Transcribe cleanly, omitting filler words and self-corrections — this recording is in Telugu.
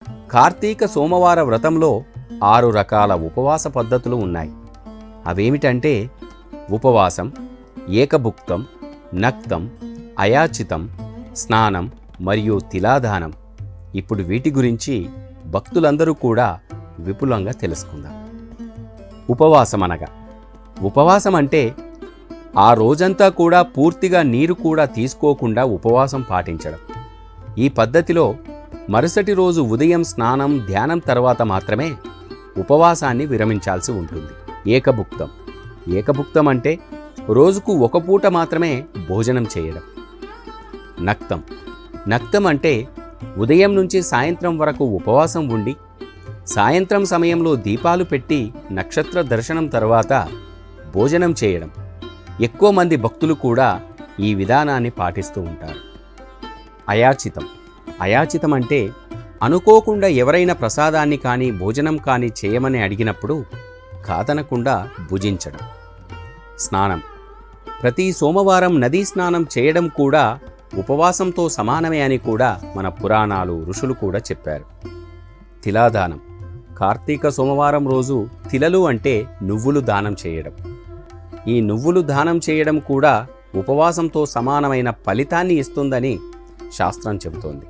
కార్తీక సోమవార వ్రతంలో 6 రకాల ఉపవాస పద్ధతులు ఉన్నాయి. అవేమిటంటే ఉపవాసం, ఏకభుక్తం, నక్తం, అయాచితం, స్నానం మరియు తిలాదానం. ఇప్పుడు వీటి గురించి భక్తులందరూ కూడా విపులంగా తెలుసుకుందాం. ఉపవాసం అంటే ఆ రోజంతా కూడా పూర్తిగా నీరు కూడా తీసుకోకుండా ఉపవాసం పాటించడం. ఈ పద్ధతిలో మరుసటి రోజు ఉదయం స్నానం, ధ్యానం తర్వాత మాత్రమే ఉపవాసాన్ని విరమించాల్సి ఉంటుంది. ఏకభుక్తం అంటే రోజుకు ఒక పూట మాత్రమే భోజనం చేయడం. నక్తం అంటే ఉదయం నుంచి సాయంత్రం వరకు ఉపవాసం ఉండి సాయంత్రం సమయంలో దీపాలు పెట్టి నక్షత్ర దర్శనం తర్వాత భోజనం చేయడం. ఎక్కువ మంది భక్తులు కూడా ఈ విధానాన్ని పాటిస్తూ ఉంటారు. అయాచితం అంటే అనుకోకుండా ఎవరైనా ప్రసాదాన్ని కానీ భోజనం కానీ చేయమని అడిగినప్పుడు కాదనకుండా భుజించడం. స్నానం ప్రతి సోమవారం నదీ స్నానం చేయడం కూడా ఉపవాసంతో సమానమే అని కూడా మన పురాణాలు, ఋషులు కూడా చెప్పారు. తిలాదానం కార్తీక సోమవారం రోజు తిలలు అంటే నువ్వులు దానం చేయడం. ఈ నువ్వులు దానం చేయడం కూడా ఉపవాసంతో సమానమైన ఫలితాన్ని ఇస్తుందని శాస్త్రం చెబుతోంది.